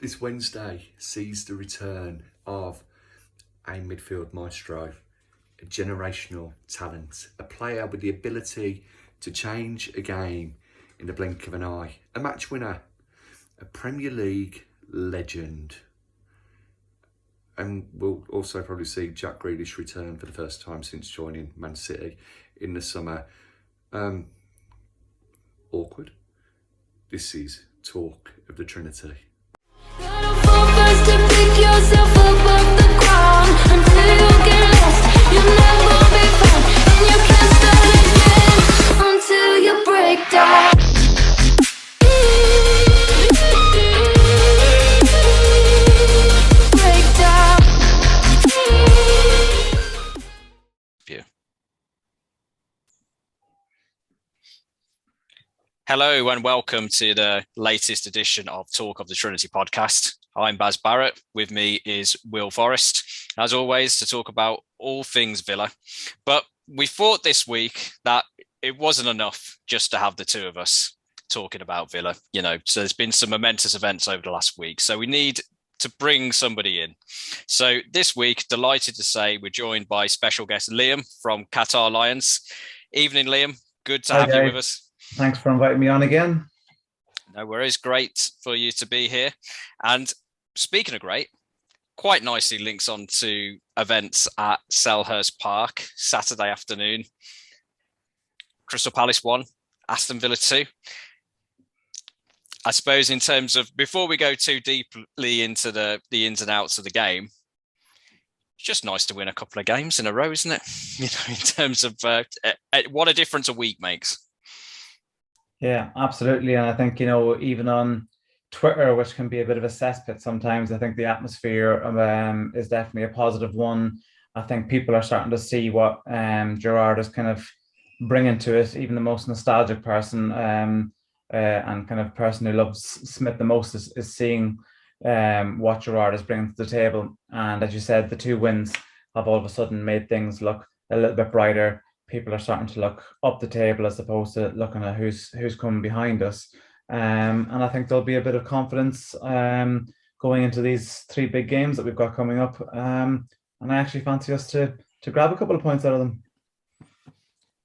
This Wednesday sees the return of a midfield maestro, a generational talent, a player with the ability to change a game in the blink of an eye, a match winner, a Premier League legend. And we'll also probably see Jack Grealish return for the first time since joining Man City in the summer. Awkward. This is Talk of the Trinity. Hello and welcome to the latest edition of Talk of the Trinity podcast. I'm Baz Barrett. With me is Will Forrest, as always, to talk about all things Villa. But we thought this week that it wasn't enough just to have the two of us talking about Villa. So there's been some momentous events over the last week. So we need to bring somebody in. So this week, delighted to say we're joined by special guest Liam from Qatar Lions. Evening, Liam. Good to have you with us. Thanks for inviting me on again. No worries. Great for you to be here. And speaking of great, quite nicely links on to events at Selhurst Park, Saturday afternoon. Crystal Palace 1, Aston Villa 2. I suppose in terms of, before we go too deeply into the ins and outs of the game, it's just nice to win a couple of games in a row, isn't it? In terms of what a difference a week makes. Yeah, absolutely. And I think, even on Twitter, which can be a bit of a cesspit sometimes, I think the atmosphere is definitely a positive one. I think people are starting to see what Gerrard is kind of bringing to it. Even the most nostalgic person and kind of person who loves Smith the most is seeing what Gerrard is bringing to the table. And as you said, the two wins have all of a sudden made things look a little bit brighter. People are starting to look up the table as opposed to looking at who's coming behind us. And I think there'll be a bit of confidence going into these three big games that we've got coming up. And I actually fancy us to grab a couple of points out of them.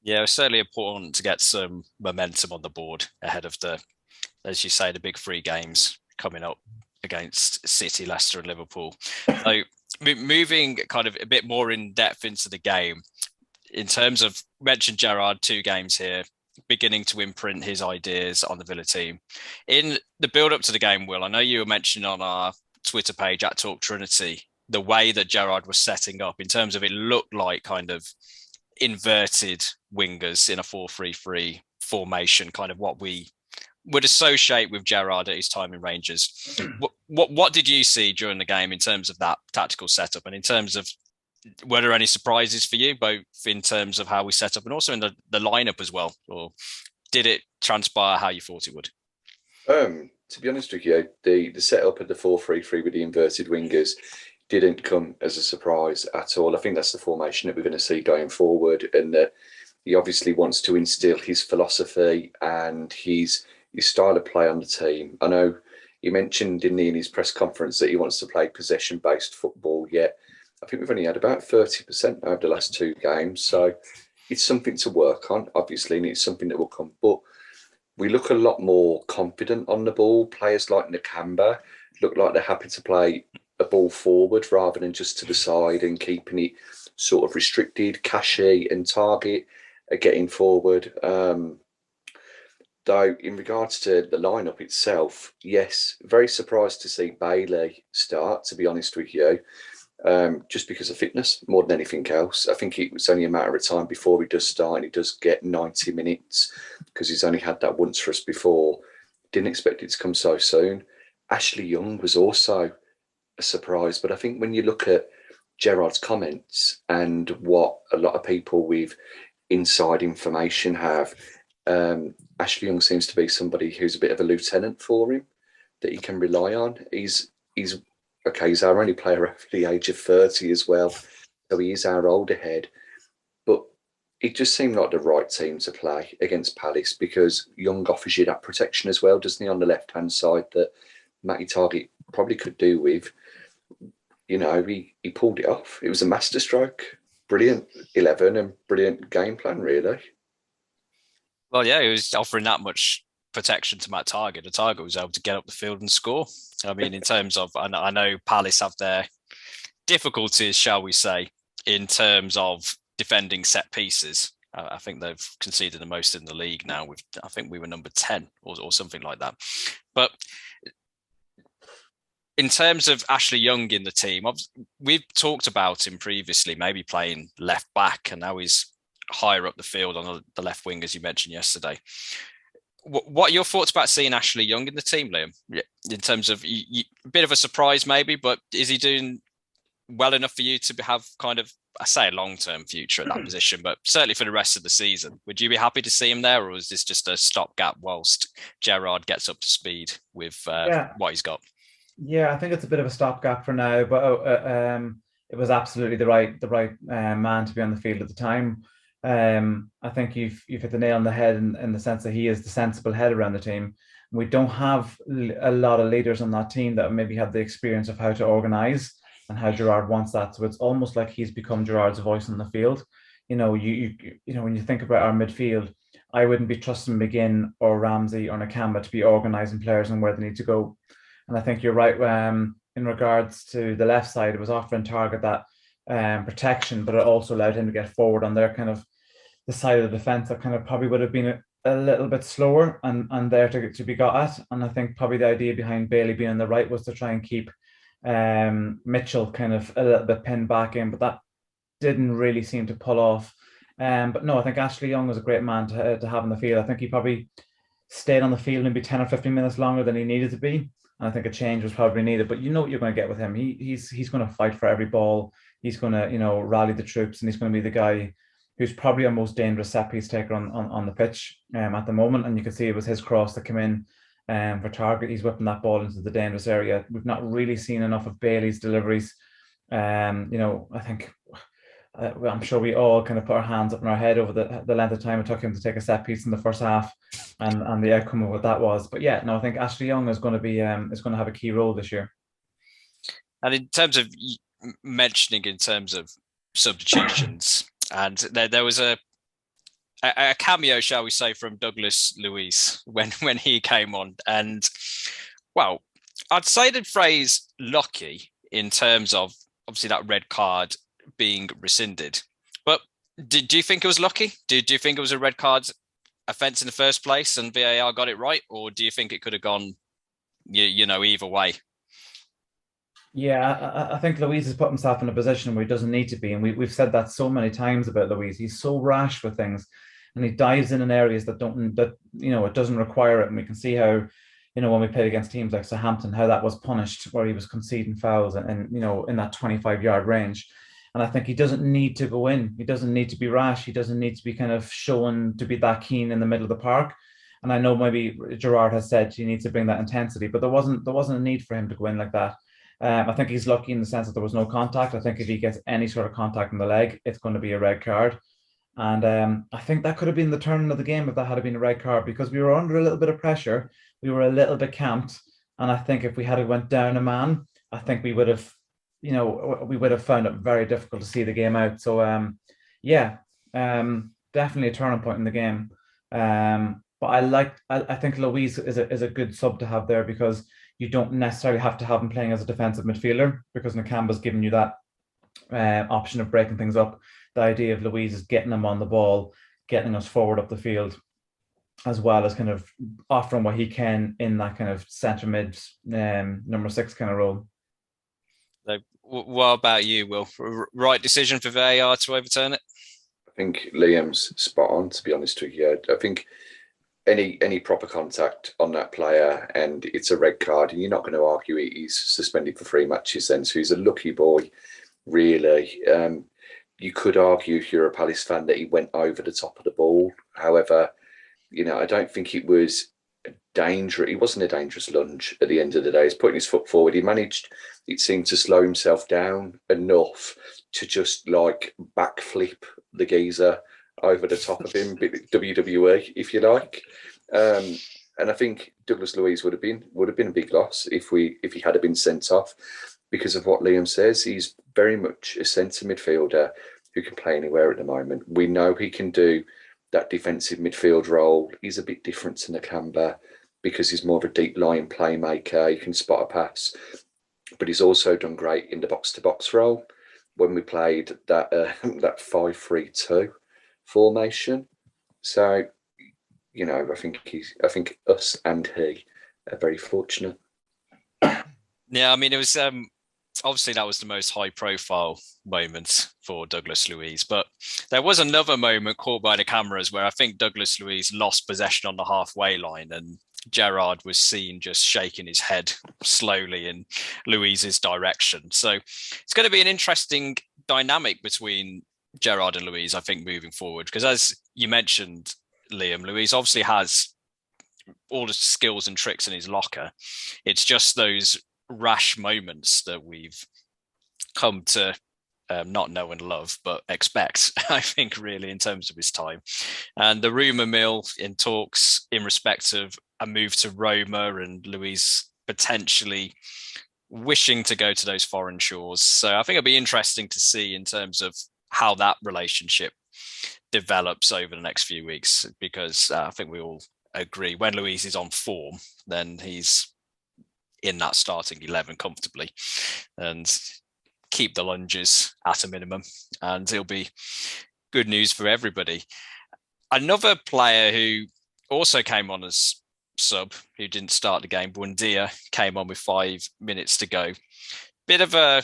Yeah, it's certainly important to get some momentum on the board ahead of as you say, the big three games coming up against City, Leicester and Liverpool. So moving kind of a bit more in depth into the game, in terms of, mentioned Gerrard, 2 games here, beginning to imprint his ideas on the Villa team. In the build-up to the game, Will, I know you were mentioning on our Twitter page at Talk Trinity, the way that Gerrard was setting up in terms of it looked like kind of inverted wingers in a 4-3-3 formation, kind of what we would associate with Gerrard at his time in Rangers. What did you see during the game in terms of that tactical setup, and in terms of, were there any surprises for you, both in terms of how we set up and also in the lineup as well? Or did it transpire how you thought it would? To be honest with you, the setup of the 4-3-3 with the inverted wingers didn't come as a surprise at all. I think that's the formation that we're going to see going forward, and that he obviously wants to instill his philosophy and his style of play on the team. I know he mentioned in his press conference that he wants to play possession-based football, yet I think we've only had about 30% over the last 2 games. So it's something to work on, obviously, and it's something that will come. But we look a lot more confident on the ball. Players like Nakamba look like they're happy to play a ball forward rather than just to the side and keeping it sort of restricted. Kashi and Target are getting forward. Though in regards to the lineup itself, yes, very surprised to see Bailey start, to be honest with you. Just because of fitness more than anything else. I think it was only a matter of time before he does start and he does get 90 minutes because he's only had that once for us before. Didn't expect it to come so soon. Ashley Young was also a surprise, but I think when you look at Gerrard's comments and what a lot of people with inside information have, Ashley Young seems to be somebody who's a bit of a lieutenant for him that he can rely on. He's our only player over the age of 30 as well, so he is our older head. But it just seemed like the right team to play against Palace because Young offers you that protection as well, doesn't he, on the left-hand side, that Matty Target probably could do with. You know, he pulled it off. It was a masterstroke. Brilliant 11 and brilliant game plan, really. Well, yeah, he was offering that much protection to Matt Target. The Target was able to get up the field and score. I mean, in terms of, I know Palace have their difficulties, shall we say, in terms of defending set pieces. I think they've conceded the most in the league now. I think we were number 10 or something like that. But in terms of Ashley Young in the team, we've talked about him previously, maybe playing left back, and now he's higher up the field on the left wing, as you mentioned yesterday. What are your thoughts about seeing Ashley Young in the team, Liam? In terms of a bit of a surprise, maybe, but is he doing well enough for you to have kind of, I say, a long-term future at that position, but certainly for the rest of the season? Would you be happy to see him there, or is this just a stopgap whilst Gerrard gets up to speed with what he's got? Yeah, I think it's a bit of a stopgap for now, but it was absolutely the right man to be on the field at the time. I think you've hit the nail on the head in the sense that he is the sensible head around the team. We don't have a lot of leaders on that team that maybe have the experience of how to organise and how Gerrard wants that. So it's almost like he's become Gerrard's voice on the field. You know, you know, when you think about our midfield, I wouldn't be trusting McGinn or Ramsey or Nakamba to be organising players and where they need to go. And I think you're right. In regards to the left side, it was offering Target that protection, but it also allowed him to get forward on their kind of the side of the defence that kind of probably would have been a little bit slower and there to be got at. And I think probably the idea behind Bailey being on the right was to try and keep Mitchell kind of a little bit pinned back in, but that didn't really seem to pull off. But no, I think Ashley Young was a great man to have in the field. I think he probably stayed on the field maybe 10 or 15 minutes longer than he needed to be. And I think a change was probably needed, but you know what you're going to get with him. He's going to fight for every ball. He's going to, you know, rally the troops, and he's going to be the guy who's probably our most dangerous set piece taker on the pitch at the moment. And you can see it was his cross that came in for Target. He's whipping that ball into the dangerous area. We've not really seen enough of Bailey's deliveries. You know, I think I'm sure we all kind of put our hands up in our head over the length of time it took him to take a set piece in the first half, and the outcome of what that was. But yeah, no, I think Ashley Young is going to be is going to have a key role this year. And in terms of mentioning, in terms of substitutions, and there was a cameo, shall we say, from Douglas Luiz when he came on, and well, I'd say the phrase lucky in terms of obviously that red card being rescinded. But do you think it was lucky? Do you think it was a red card offence in the first place and VAR got it right? Or do you think it could have gone, you know, either way? Yeah, I think Luiz has put himself in a position where he doesn't need to be. And we've said that so many times about Luiz. He's so rash with things, and he dives in areas that you know, it doesn't require it. And we can see how, you know, when we played against teams like Southampton, how that was punished, where he was conceding fouls and you know, in that 25-yard range. And I think he doesn't need to go in. He doesn't need to be rash. He doesn't need to be kind of shown to be that keen in the middle of the park. And I know maybe Gerrard has said he needs to bring that intensity, but there wasn't a need for him to go in like that. I think he's lucky in the sense that there was no contact. I think if he gets any sort of contact in the leg, it's going to be a red card. And I think that could have been the turn of the game if that had been a red card, because we were under a little bit of pressure. We were a little bit camped. And I think if we had went down a man, I think we would have, you know, we would have found it very difficult to see the game out. So, definitely a turning point in the game. But I think Luiz is a good sub to have there, because you don't necessarily have to have him playing as a defensive midfielder, because Nakamba's given you that option of breaking things up. The idea of Luiz is getting him on the ball, getting us forward up the field, as well as kind of offering what he can in that kind of centre mid number 6 kind of role. So, what about you, Will? Right decision for VAR to overturn it? I think Liam's spot on, to be honest with you. I think any proper contact on that player and it's a red card, and you're not going to argue he's suspended for 3 matches then, so he's a lucky boy, really. You could argue, if you're a Palace fan, that he went over the top of the ball. However, you know, I don't think it was it wasn't a dangerous lunge at the end of the day. He's putting his foot forward. He managed, it seemed, to slow himself down enough to just like backflip the geezer over the top of him, WWE, if you like. And And I think Douglas Luiz would have been a big loss if he had been sent off, because of what Liam says. He's very much a centre midfielder who can play anywhere at the moment. We know he can do that defensive midfield role. He's a bit different to Nakamba because he's more of a deep line playmaker. He can spot a pass, but he's also done great in the box-to-box role when we played that 5-3-2 formation. So, you know, I think us and he are very fortunate. Yeah, I mean, it was obviously that was the most high-profile moment for Douglas Luiz, but there was another moment caught by the cameras where I think Douglas Luiz lost possession on the halfway line, and Gerrard was seen just shaking his head slowly in Luiz's direction. So it's going to be an interesting dynamic between Gerrard and Luiz, I think, moving forward, because as you mentioned, Liam, Luiz obviously has all the skills and tricks in his locker. It's just those rash moments that we've come to not know and love, but expect, I think, really, in terms of his time. And the rumour mill in talks in respect of a move to Roma and Luiz potentially wishing to go to those foreign shores. So I think it'll be interesting to see in terms of how that relationship develops over the next few weeks, because I think we all agree when Luiz is on form, then he's in that starting 11 comfortably and keep the lunges at a minimum, and it'll be good news for everybody. Another player who also came on as sub, who didn't start the game, Buendia, came on with 5 minutes to go. Bit of a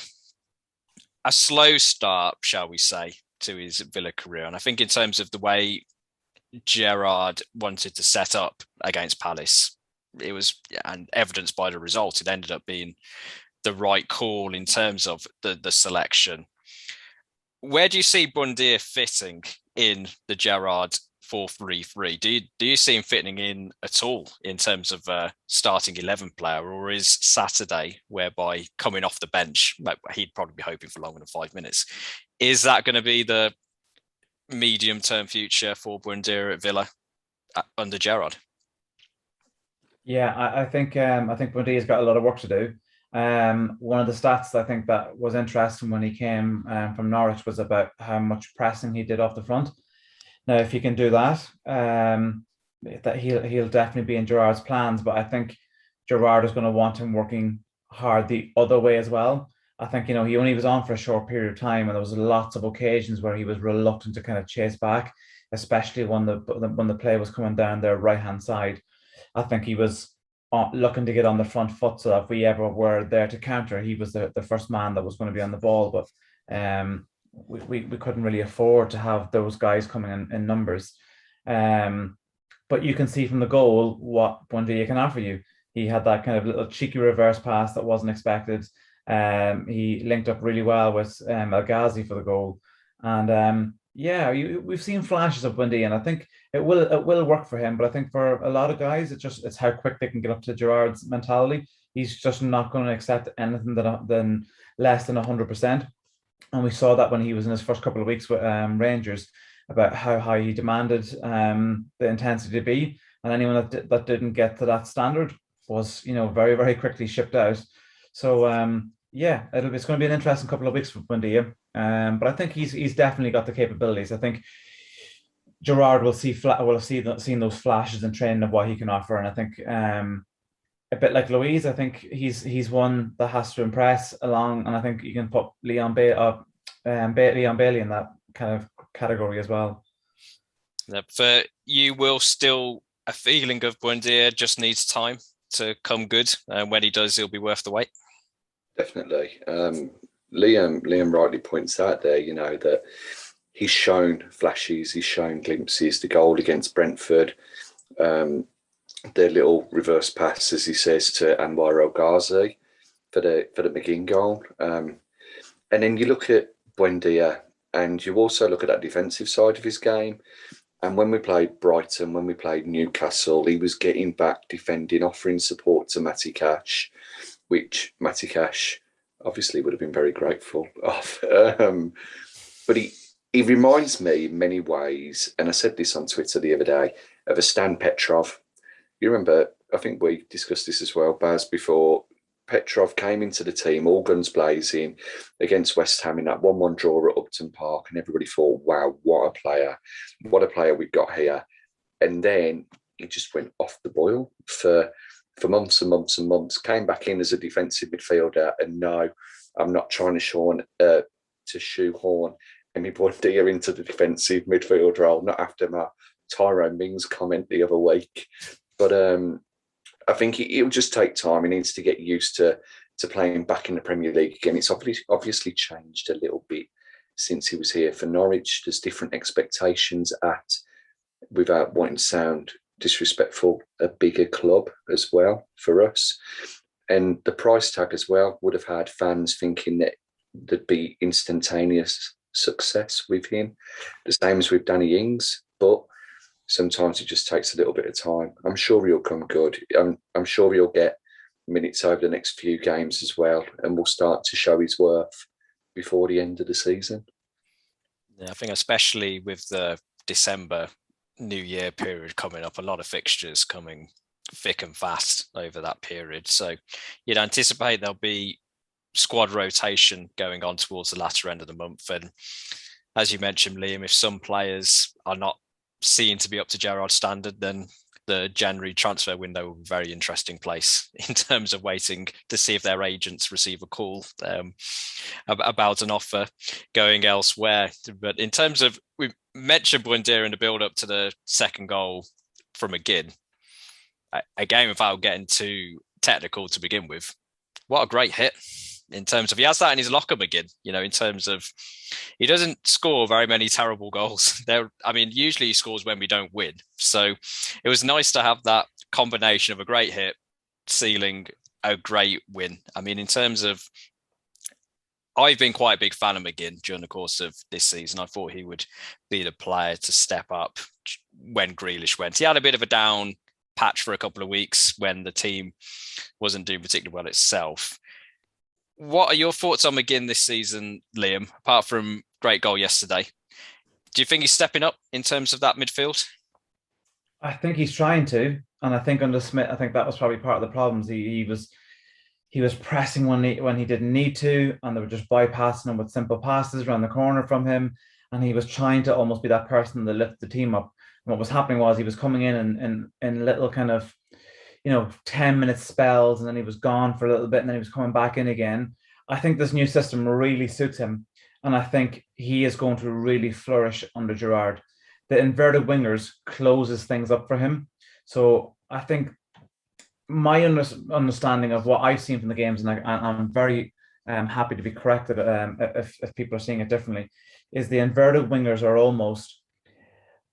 slow start, shall we say, to his Villa career. And I think in terms of the way Gerrard wanted to set up against Palace, it was, and evidenced by the result, it ended up being the right call in terms of the selection. Where do you see Buendia fitting in the Gerrard 4-3-3? Do you see him fitting in at all in terms of a starting 11 player, or is Saturday, whereby coming off the bench, he'd probably be hoping for longer than 5 minutes, is that going to be the medium-term future for Buendia at Villa under Gerrard? Yeah, I think Bundy's got a lot of work to do. One of the stats I think that was interesting when he came from Norwich was about how much pressing he did off the front. Now, if he can do that, that he'll definitely be in Gerrard's plans. But I think Gerrard is going to want him working hard the other way as well. I think, you know, he only was on for a short period of time, and there was lots of occasions where he was reluctant to kind of chase back, especially when the play was coming down their right hand side. I think he was looking to get on the front foot, so that if we ever were there to counter, he was the first man that was going to be on the ball. But we couldn't really afford to have those guys coming in numbers. But you can see from the goal what Buendia can offer you. He had that kind of little cheeky reverse pass that wasn't expected. He linked up really well with El Ghazi for the goal. And we've seen flashes of Buendia, and I think it will work for him. But I think for a lot of guys, it's how quick they can get up to Gerrard's mentality. He's just not going to accept anything than less than 100%. And we saw that when he was in his first couple of weeks with Rangers, about how high he demanded the intensity to be. And anyone that didn't get to that standard was, you know, very, very quickly shipped out. So it's going to be an interesting couple of weeks for Buendia. But I think he's definitely got the capabilities. I think Gerrard will have seen those flashes in training of what he can offer. And I think a bit like Luiz, I think he's one that has to impress along. And I think you can put Leon Bailey in that kind of category as well. For you, will still a feeling of Buendia just needs time to come good, and when he does, he'll be worth the wait. Definitely. Liam rightly points out there, you know, that he's shown flashes, he's shown glimpses. The goal against Brentford, their little reverse pass, as he says, to Anwar El Ghazi for the McGinn goal. And then you look at Buendia, and you also look at that defensive side of his game. And when we played Brighton, when we played Newcastle, he was getting back, defending, offering support to Matty Cash, which Matty Cash obviously would have been very grateful of. But he reminds me in many ways, and I said this on Twitter the other day, of a Stan Petrov. you remember, I think we discussed this as well, Baz, before. Petrov came into the team, all guns blazing, against West Ham in that 1-1 draw at Upton Park, and everybody thought, wow, what a player we've got here. And then he just went off the boil for months and months and months, came back in as a defensive midfielder, and no, I'm not trying to shoehorn anybody dear into the defensive midfield role, not after my Tyrone Mings comment the other week. But I think it'll just take time. He needs to get used to playing back in the Premier League again. It's obviously changed a little bit since he was here for Norwich. There's different expectations at, without wanting to sound disrespectful, a bigger club as well for us. And the price tag as well would have had fans thinking that there'd be instantaneous success with him, the same as with Danny Ings. But sometimes it just takes a little bit of time. I'm sure he'll come good. I'm sure he'll get minutes over the next few games as well, and will start to show his worth before the end of the season. Yeah, I think especially with the December New Year period coming up, a lot of fixtures coming thick and fast over that period. So you'd anticipate there'll be squad rotation going on towards the latter end of the month. And as you mentioned, Liam, if some players are not seen to be up to Gerrard's standard, then the January transfer window will be a very interesting place in terms of waiting to see if their agents receive a call about an offer going elsewhere. But in terms of, we mentioned Buendia in the build-up to the second goal from McGinn. Again, without getting too technical to begin with, what a great hit. In terms of, he has that in his locker, McGinn, in terms of, he doesn't score very many terrible goals. Usually he scores when we don't win. So it was nice to have that combination of a great hit, sealing a great win. In terms of, I've been quite a big fan of McGinn during the course of this season. I thought he would be the player to step up when Grealish went. He had a bit of a down patch for a couple of weeks when the team wasn't doing particularly well itself. What are your thoughts on McGinn this season, Liam, apart from great goal yesterday? Do you think he's stepping up in terms of that midfield? I think he's trying to. And I think under Smith, I think that was probably part of the problems. He was pressing when he didn't need to, and they were just bypassing him with simple passes around the corner from him. And he was trying to almost be that person that lifted the team up. And what was happening was he was coming in little kind of 10-minute spells, and then he was gone for a little bit, and then he was coming back in again. I think this new system really suits him, and I think he is going to really flourish under Gerrard. The inverted wingers closes things up for him. So I think my understanding of what I've seen from the games, and I'm very happy to be corrected if people are seeing it differently, is the inverted wingers are almost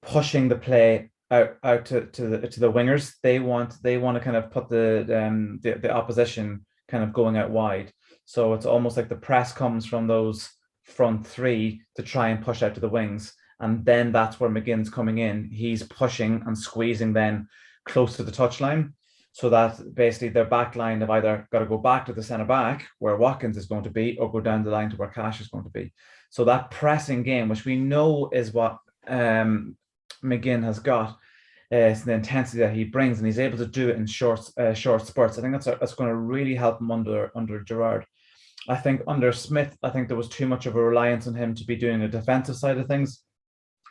pushing the play out to the wingers. They want to kind of put the opposition kind of going out wide. So it's almost like the press comes from those front three to try and push out to the wings, and then that's where McGinn's coming in. He's pushing and squeezing then close to the touchline, so that basically their back line have either got to go back to the centre back where Watkins is going to be, or go down the line to where Cash is going to be. So that pressing game, which we know is what McGinn has got, it's the intensity that he brings, and he's able to do it in short spurts. I think that's going to really help him under Gerrard. I think under Smith, I think there was too much of a reliance on him to be doing the defensive side of things.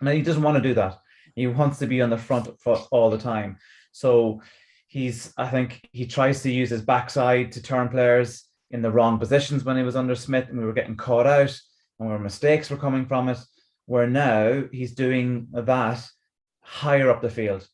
Now, he doesn't want to do that. He wants to be on the front foot all the time. So I think he tries to use his backside to turn players in the wrong positions when he was under Smith, and we were getting caught out, and where mistakes were coming from it, where now he's doing that higher up the field.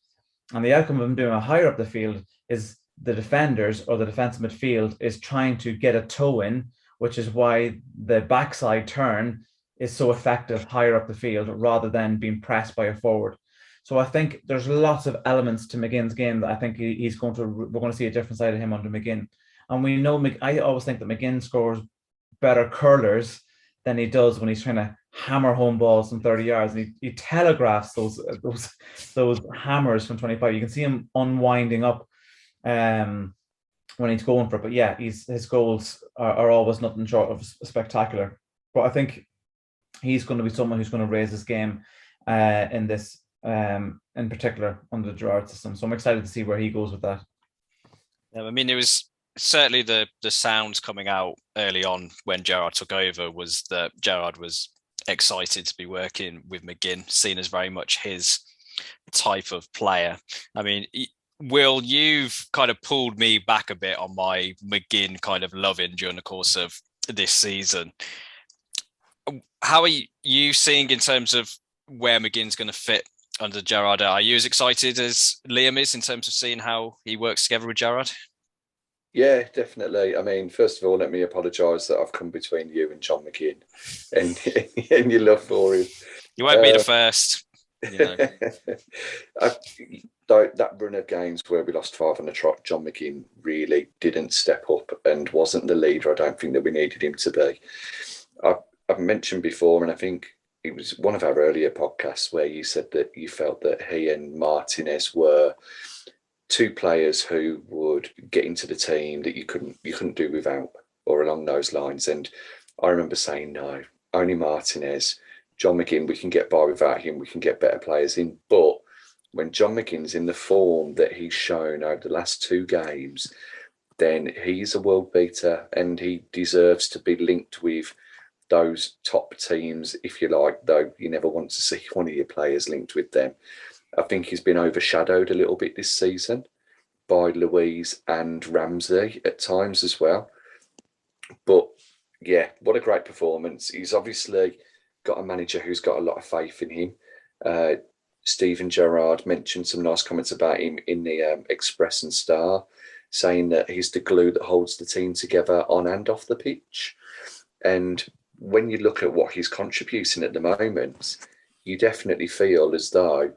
And the outcome of him doing a higher up the field is the defenders or the defensive midfield is trying to get a toe in, which is why the backside turn is so effective higher up the field rather than being pressed by a forward. So I think there's lots of elements to McGinn's game that I think we're going to see a different side of him under McGinn. And we know, I always think that McGinn scores better curlers than he does when he's trying to hammer home balls from 30 yards. And he telegraphs those hammers from 25. You can see him unwinding up when he's going for it. But yeah, his goals are always nothing short of spectacular. But I think he's going to be someone who's going to raise his game in this in particular under the Gerrard system. So I'm excited to see where he goes with that. Yeah, I mean, it was certainly the sounds coming out early on when Gerrard took over was that Gerrard was excited to be working with McGinn, seen as very much his type of player. I mean, Will, you've kind of pulled me back a bit on my McGinn kind of loving during the course of this season. How are you seeing in terms of where McGinn's going to fit under Gerrard? Are you as excited as Liam is in terms of seeing how he works together with Gerrard? Yeah, definitely. I mean, first of all, let me apologise that I've come between you and John McGinn and, and your love for him. You won't be the first. You know. That run of games where we lost 5 on the trot, John McGinn really didn't step up and wasn't the leader I don't think that we needed him to be. I've mentioned before, and I think it was one of our earlier podcasts where you said that you felt that he and Martinez were two players who would get into the team that you couldn't do without, or along those lines. And I remember saying, no, only Martinez. John McGinn, we can get by without him. We can get better players in. But when John McGinn's in the form that he's shown over the last 2 games, then he's a world beater and he deserves to be linked with those top teams, if you like, though you never want to see one of your players linked with them. I think he's been overshadowed a little bit this season by Louise and Ramsey at times as well. But yeah, what a great performance. He's obviously got a manager who's got a lot of faith in him. Steven Gerrard mentioned some nice comments about him in the Express and Star, saying that he's the glue that holds the team together on and off the pitch. And when you look at what he's contributing at the moment, you definitely feel as though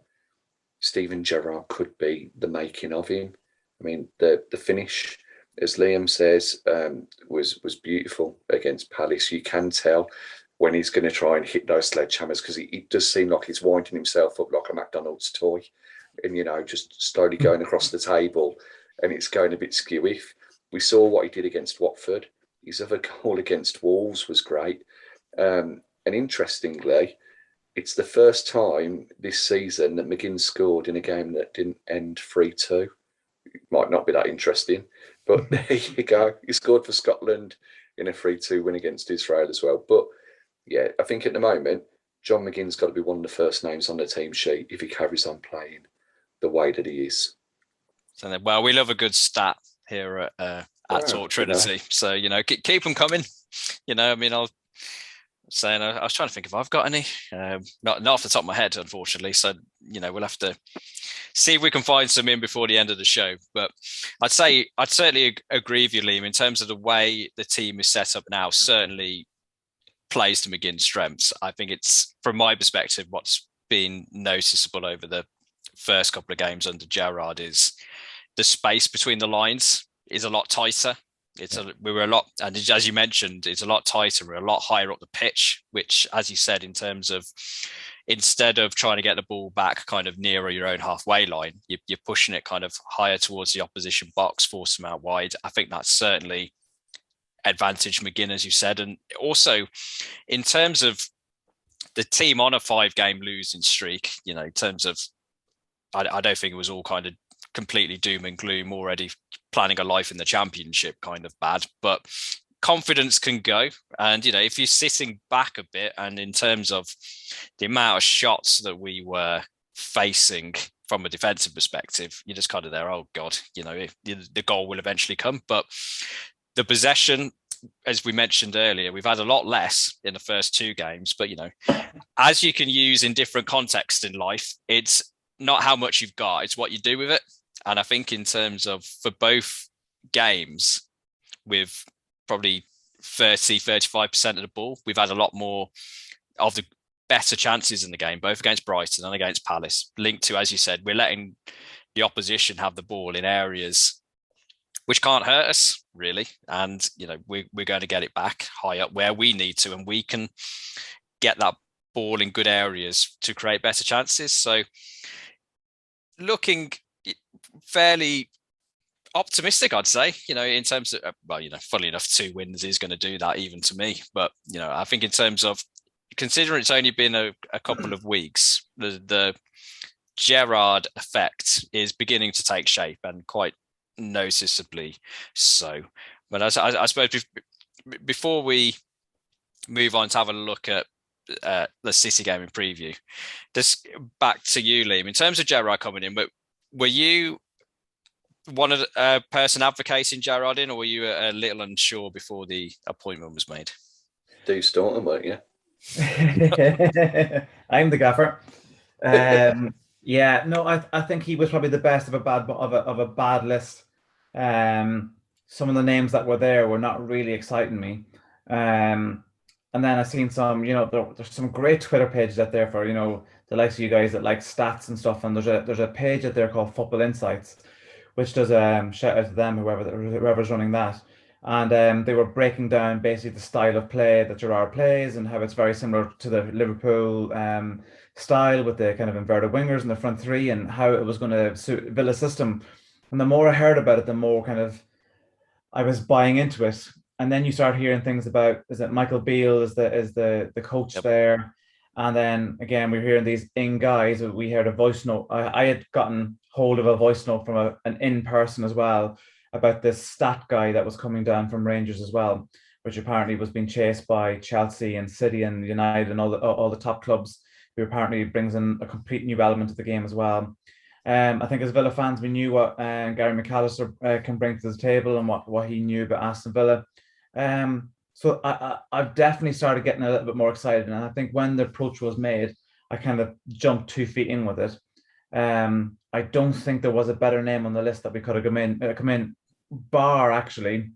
Steven Gerrard could be the making of him. I mean, the finish, as Liam says, was beautiful against Palace. You can tell when he's going to try and hit those sledgehammers because he does seem like he's winding himself up like a McDonald's toy and, just slowly going across the table, and it's going a bit skewy. We saw what he did against Watford. His other goal against Wolves was great. And interestingly, it's the first time this season that McGinn scored in a game that didn't end 3-2. It might not be that interesting, but there you go. He scored for Scotland in a 3-2 win against Israel as well. But yeah, I think at the moment, John McGinn's got to be one of the first names on the team sheet if he carries on playing the way that he is. So, well, we love a good stat here at Talk Trinity. So, keep them coming. I mean, I was trying to think if I've got any. Not off the top of my head, unfortunately. So, we'll have to see if we can find some in before the end of the show. But I'd certainly agree with you, Liam, in terms of the way the team is set up now, certainly plays to McGinn's strengths. I think it's, from my perspective, what's been noticeable over the first couple of games under Gerrard is the space between the lines is a lot tighter. We were a lot, and as you mentioned, it's a lot tighter. We're a lot higher up the pitch, which, as you said, in terms of instead of trying to get the ball back kind of nearer your own halfway line, you're pushing it kind of higher towards the opposition box, force them out wide. I think that's certainly advantage McGinn, as you said. And also in terms of the team on a 5-game losing streak, in terms of, I don't think it was all kind of completely doom and gloom already planning a life in the Championship kind of bad, but confidence can go. And, if you're sitting back a bit, and in terms of the amount of shots that we were facing from a defensive perspective, you're just kind of there, oh God, the goal will eventually come. But the possession, as we mentioned earlier, we've had a lot less in the first 2 games, but, as you can use in different contexts in life, it's not how much you've got, it's what you do with it. And I think in terms of, for both games, with probably 30-35% of the ball, we've had a lot more of the better chances in the game, both against Brighton and against Palace, linked to, as you said, we're letting the opposition have the ball in areas which can't hurt us, really. And, we're going to get it back high up where we need to, and we can get that ball in good areas to create better chances. So looking fairly optimistic, I'd say, in terms of, funnily enough, 2 wins is going to do that even to me. But, I think in terms of, considering it's only been a couple of weeks, the Gerrard effect is beginning to take shape, and quite noticeably so. But I suppose before we move on to have a look at the City game in preview, this back to you, Liam. In terms of Gerrard coming in, were you one of the person advocating Gerrard in, or were you a little unsure before the appointment was made? Do Staunton, weren't you? I'm the gaffer. Yeah, no, I think he was probably the best of a bad list. Some of the names that were there were not really exciting me. And then I've seen some, there's some great Twitter pages out there for, the likes of you guys that like stats and stuff. And there's a page out there called Football Insights, which does shout out to them, whoever's running that. And they were breaking down basically the style of play that Gerrard plays and how it's very similar to the Liverpool style with the kind of inverted wingers in the front three and how it was going to suit Villa's system. And the more I heard about it, the more kind of I was buying into it. And then you start hearing things about, is it Michael Beale is the coach there? And then again, we're hearing these guys. We heard a voice note. I had gotten hold of a voice note from an in-person as well about this stat guy that was coming down from Rangers as well, which apparently was being chased by Chelsea and City and United and all the top clubs, who apparently brings in a complete new element to the game as well. I think as Villa fans, we knew what Gary McAllister can bring to the table and what he knew about Aston Villa. So I've definitely started getting a little bit more excited. And I think when the approach was made, I kind of jumped 2 feet in with it. I don't think there was a better name on the list that we could have come in, bar actually.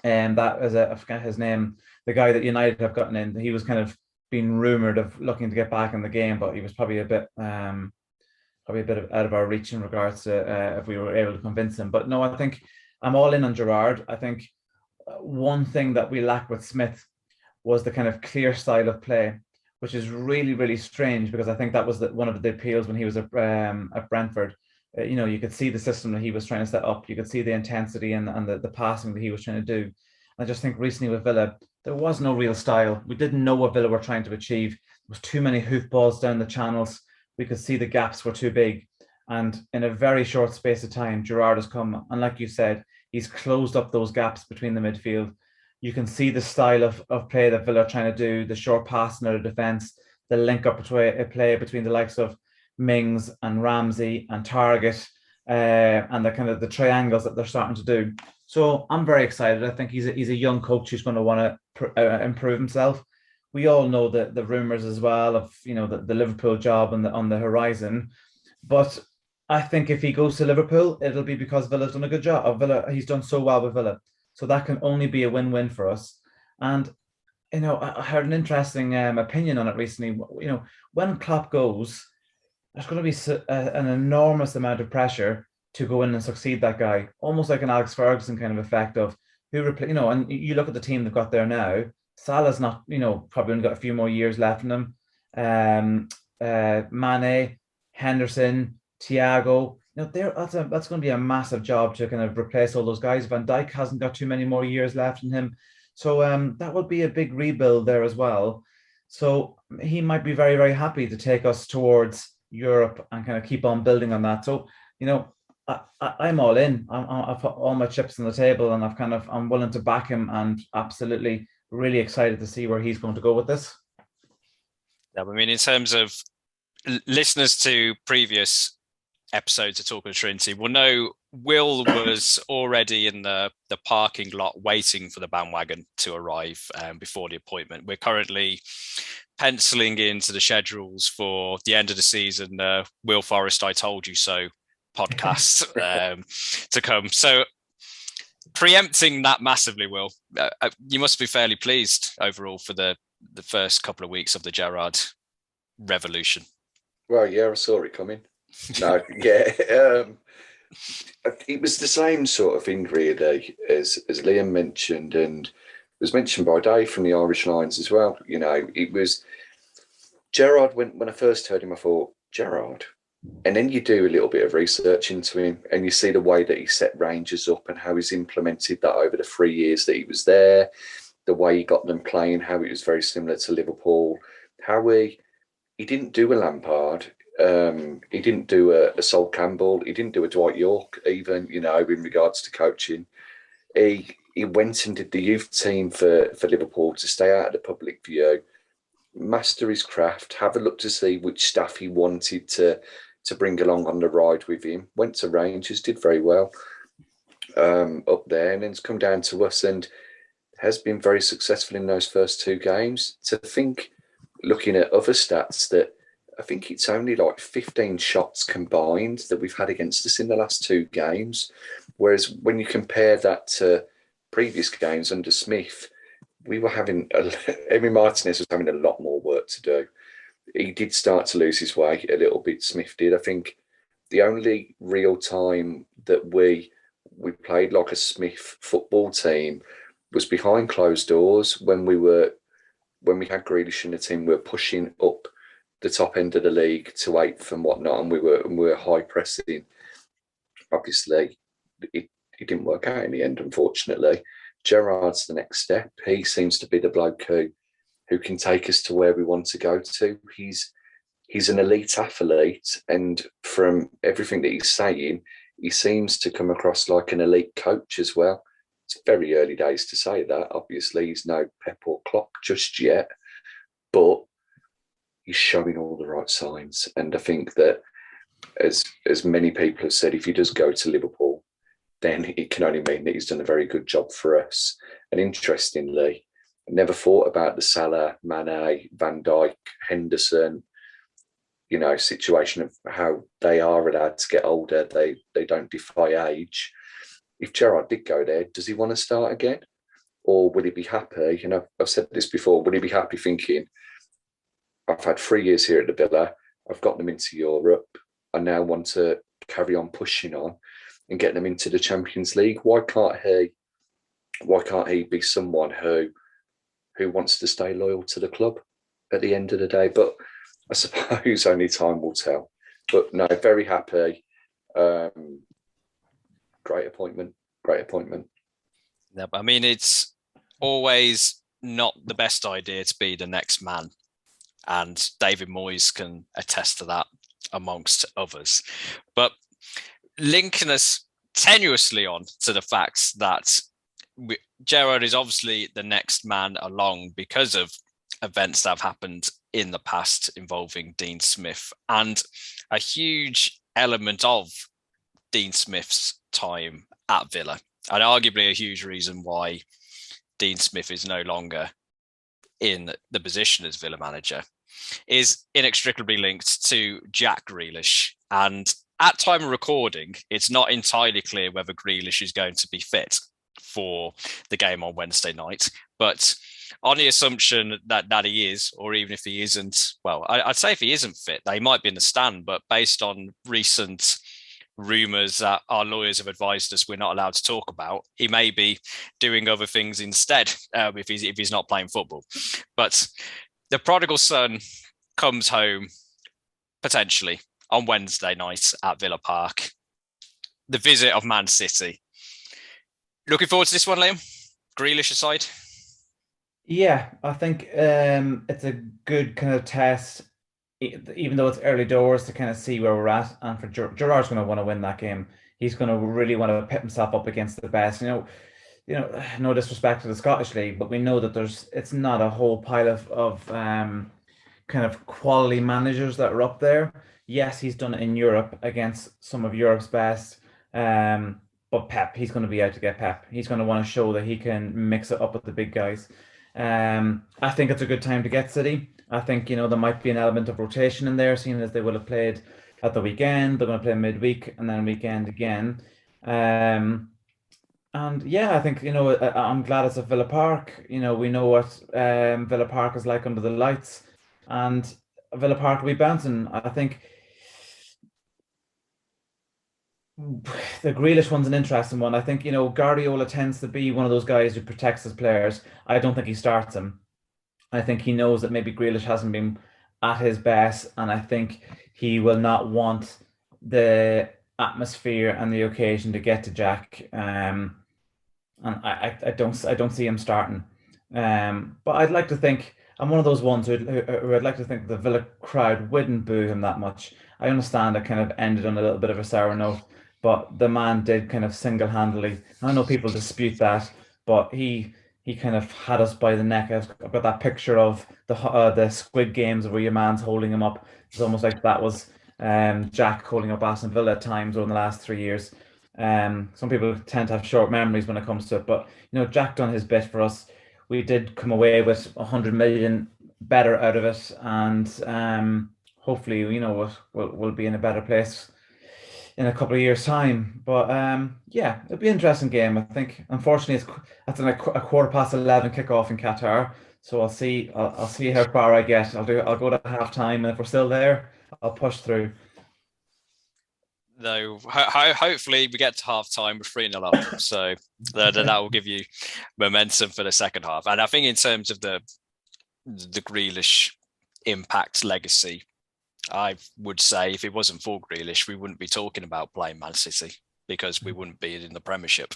And that is I forget his name, the guy that United have gotten in. He was kind of being rumoured of looking to get back in the game, but he was probably a bit out of our reach in regards to if we were able to convince him. But no, I think I'm all in on Gerrard. I think one thing that we lacked with Smith was the kind of clear style of play, which is really, really strange because I think that was one of the appeals when he was at Brentford. You could see the system that he was trying to set up. You could see the intensity and the passing that he was trying to do. I just think recently with Villa, there was no real style. We didn't know what Villa were trying to achieve. There was too many hoof balls down the channels. We could see the gaps were too big. And in a very short space of time, Gerrard has come, and like you said, he's closed up those gaps between the midfield. You can see the style of play that Villa are trying to do, the short passing out of defence, the link up play between the likes of Mings and Ramsey and Target, and the kind of the triangles that they're starting to do. So I'm very excited. I think he's a young coach who's going to want to improve himself. We all know the rumours as well of the Liverpool job on the horizon, but I think if he goes to Liverpool, it'll be because Villa's done a good job. He's done so well with Villa, so that can only be a win-win for us. And I heard an interesting opinion on it recently. When Klopp goes, there's going to be an enormous amount of pressure to go in and succeed that guy, almost like an Alex Ferguson kind of effect of who replace. And you look at the team they've got there now. Salah's not, probably only got a few more years left in him. Mane, Henderson, Thiago, that's going to be a massive job to kind of replace all those guys. Van Dijk hasn't got too many more years left in him, so that would be a big rebuild there as well. So he might be very, very happy to take us towards Europe and kind of keep on building on that. So I'm all in. I've put all my chips on the table, and I'm willing to back him, and absolutely really excited to see where he's going to go with this. Yeah, I mean, in terms of listeners to previous episodes of Talking of Trinity will know Will was already in the parking lot waiting for the bandwagon to arrive before the appointment. We're currently penciling into the schedules for the end of the season, Will Forrest, I Told You So podcast to come. So preempting that massively, Will, you must be fairly pleased overall for the first couple of weeks of the Gerrard revolution. Well, yeah, I saw it coming. No, yeah. It was the same sort of thing, really, as Liam mentioned, and was mentioned by Dave from the Irish Lions as well. It was Gerrard. When I first heard him, I thought, Gerrard? And then you do a little bit of research into him, and you see the way that he set Rangers up and how he's implemented that over the 3 years that he was there, the way he got them playing, how it was very similar to Liverpool, how he didn't do a Lampard. He didn't do a Sol Campbell. He didn't do a Dwight York, even, in regards to coaching. He went and did the youth team for Liverpool to stay out of the public view, master his craft, have a look to see which staff he wanted to bring along on the ride with him. Went to Rangers, did very well up there, and then it's come down to us and has been very successful in those first 2 games. To think, looking at other stats, that I think it's only like 15 shots combined that we've had against us in the last 2 games. Whereas when you compare that to previous games under Smith, we were having, Emi Martinez was having a lot more work to do. He did start to lose his way a little bit, Smith did. I think the only real time that we played like a Smith football team was behind closed doors when we had Grealish in the team. We were pushing up the top end of the league to 8th and whatnot, and we were high pressing. Obviously, it didn't work out in the end, unfortunately. Gerrard's the next step. He seems to be the bloke who can take us to where we want to go to. He's an elite athlete, and from everything that he's saying, he seems to come across like an elite coach as well. It's very early days to say that. Obviously, he's no Pep or Klopp just yet, but he's showing all the right signs. And I think that, as many people have said, if he does go to Liverpool, then it can only mean that he's done a very good job for us. And interestingly, I never thought about the Salah, Mane, Van Dijk, Henderson, situation of how they are allowed to get older. They don't defy age. If Gerrard did go there, does he want to start again? Or will he be happy? I've said this before, will he be happy thinking, I've had 3 years here at the Villa, I've got them into Europe, I now want to carry on pushing on and get them into the Champions League? Why can't he be someone who wants to stay loyal to the club at the end of the day? But I suppose only time will tell. But no, very happy. Great appointment. Yeah, I mean, it's always not the best idea to be the next man. And David Moyes can attest to that, amongst others. But linking us tenuously on to the fact that Gerrard is obviously the next man along because of events that have happened in the past involving Dean Smith, and a huge element of Dean Smith's time at Villa, and arguably a huge reason why Dean Smith is no longer in the position as Villa manager, is inextricably linked to Jack Grealish. And at time of recording, it's not entirely clear whether Grealish is going to be fit for the game on Wednesday night. But on the assumption that he is, or even if he isn't, well, I'd say if he isn't fit, they might be in the stand. But based on recent rumours that our lawyers have advised us we're not allowed to talk about, he may be doing other things instead if he's not playing football. But the prodigal son comes home potentially on Wednesday night at Villa Park. The visit of Man City. Looking forward to this one, Liam? Grealish aside? Yeah, I think it's a good kind of test, even though it's early doors, to kind of see where we're at. And for Gerrard's going to want to win that game. He's going to really want to pit himself up against the best. No disrespect to the Scottish League, but we know that it's not a whole pile of kind of quality managers that are up there. Yes, he's done it in Europe against some of Europe's best. But Pep, he's going to be out to get Pep. He's going to want to show that he can mix it up with the big guys. I think it's a good time to get City. I think, there might be an element of rotation in there, seeing as they will have played at the weekend. They're going to play midweek and then weekend again. And yeah, I think, I'm glad it's at Villa Park. We know what Villa Park is like under the lights, and Villa Park will be bouncing. I think the Grealish one's an interesting one. I think, Guardiola tends to be one of those guys who protects his players. I don't think he starts him. I think he knows that maybe Grealish hasn't been at his best, and I think he will not want the atmosphere and the occasion to get to Jack. And I don't see him starting. But I'd like to think I'm one of those ones who I'd like to think the Villa crowd wouldn't boo him that much. I understand it kind of ended on a little bit of a sour note, but the man did kind of single-handedly. I know people dispute that, but he kind of had us by the neck. I've got that picture of the Squid Games where your man's holding him up. It's almost like that was Jack holding up Aston Villa at times over the last 3 years. Some people tend to have short memories when it comes to it, but Jack done his bit for us. We did come away with 100 million better out of it, and hopefully, we'll be in a better place in a couple of years' time. But yeah, it'll be an interesting game. I think, unfortunately, that's a 11:15 kickoff in Qatar. So I'll see how far I get. I'll go to half time, and if we're still there, I'll push through. No, hopefully we get to half time with 3-0 up. So that will give you momentum for the second half. And I think in terms of the Grealish impact legacy, I would say if it wasn't for Grealish, we wouldn't be talking about playing Man City, because we wouldn't be in the Premiership.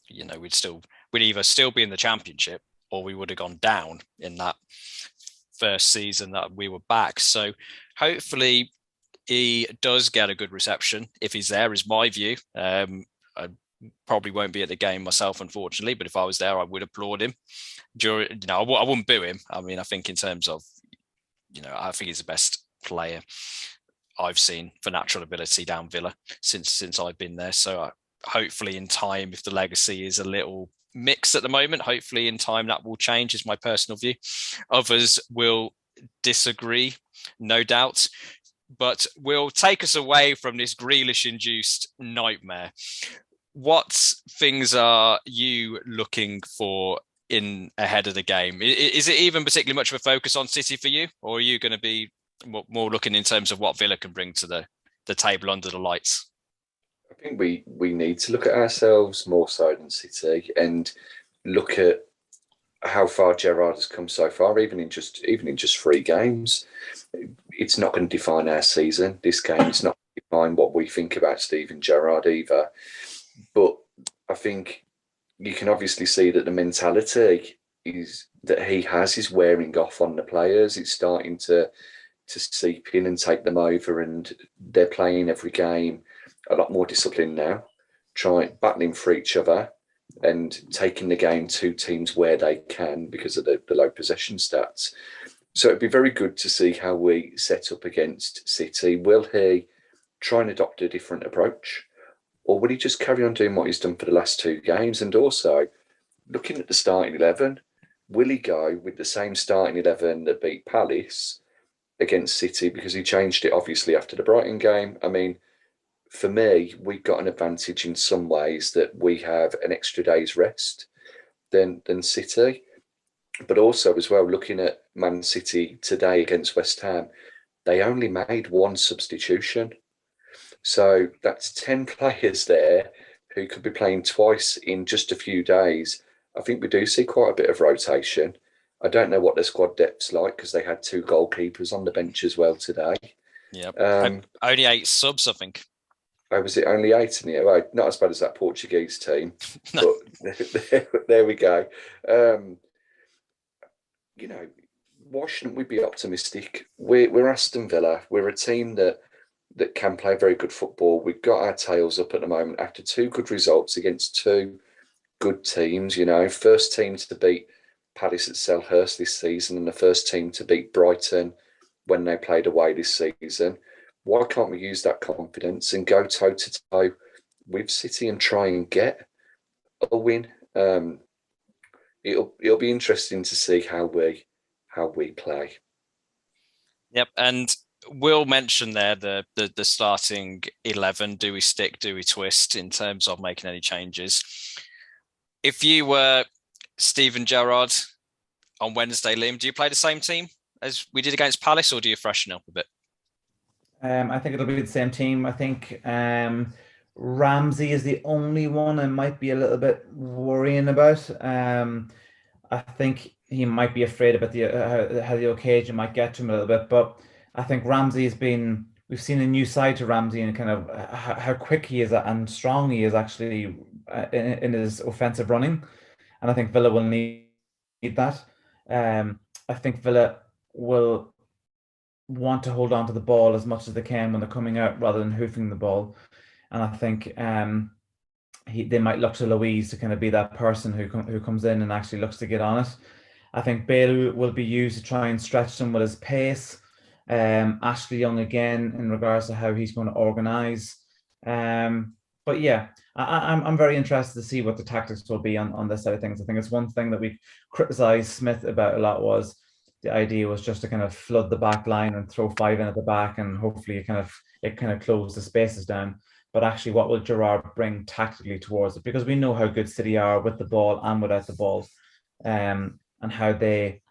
We'd either still be in the Championship, or we would have gone down in that first season that we were back. So hopefully he does get a good reception if he's there, is my view. I probably won't be at the game myself, unfortunately, but if I was there, I would applaud him. I wouldn't boo him. I mean, I think in terms of, I think he's the best player I've seen for natural ability down Villa since I've been there. So hopefully in time, if the legacy is a little mixed at the moment, hopefully in time that will change, is my personal view. Others will disagree, no doubt, but will take us away from this Grealish-induced nightmare. What things are you looking for in ahead of the game? Is it even particularly much of a focus on City for you, or are you going to be more looking in terms of what Villa can bring to the table under the lights? I think we need to look at ourselves more so than City, and look at how far Gerrard has come so far, even in just 3 games. It's not going to define our season. This game is not going to define what we think about Steven Gerrard either. But I think you can obviously see that the mentality that he has is wearing off on the players. It's starting to seep in and take them over, and they're playing every game a lot more disciplined now, battling for each other and taking the game to teams where they can because of the low possession stats. So it'd be very good to see how we set up against City. Will he try and adopt a different approach, or will he just carry on doing what he's done for the last 2 games? And also, looking at the starting 11, will he go with the same starting 11 that beat Palace against City, because he changed it obviously after the Brighton game? I mean, for me, we've got an advantage in some ways that we have an extra day's rest than City. But also as well, looking at Man City today against West Ham, they only made 1 substitution. So that's 10 players there who could be playing twice in just a few days. I think we do see quite a bit of rotation. I don't know what their squad depth's like, because they had 2 goalkeepers on the bench as well today. Yeah, only 8 subs, I think. Oh, was it only 8 in here? Well, not as bad as that Portuguese team, no. But there we go. Why shouldn't we be optimistic? We're Aston Villa. We're a team that can play very good football. We've got our tails up at the moment after 2 good results against 2 good teams. First team to beat Palace at Selhurst this season, and the first team to beat Brighton when they played away this season. Why can't we use that confidence and go toe to toe with City and try and get a win? It'll be interesting to see how we play. Yep, and we'll mention there the starting 11. Do we stick? Do we twist in terms of making any changes? If you were Steven Gerrard on Wednesday, Liam, do you play the same team as we did against Palace, or do you freshen up a bit? I think it'll be the same team. I think Ramsey is the only one I might be a little bit worrying about. I think he might be afraid about how the occasion might get to him a little bit. But I think Ramsey we've seen a new side to Ramsey, and kind of how quick he is and strong he is actually in his offensive running. And I think Villa will need that. I think Villa will want to hold on to the ball as much as they can when they're coming out rather than hoofing the ball. And I think they might look to Louise to kind of be that person who comes in and actually looks to get on it. I think Bale will be used to try and stretch them with his pace. Ashley Young again in regards to how he's going to organise. But yeah, I'm very interested to see what the tactics will be on this side of things. I think it's one thing that we criticised Smith about a lot was the idea was just to kind of flood the back line and throw 5 in at the back, and hopefully it kind of close the spaces down. But actually, what will Gerrard bring tactically towards it? Because we know how good City are with the ball and without the ball, and how they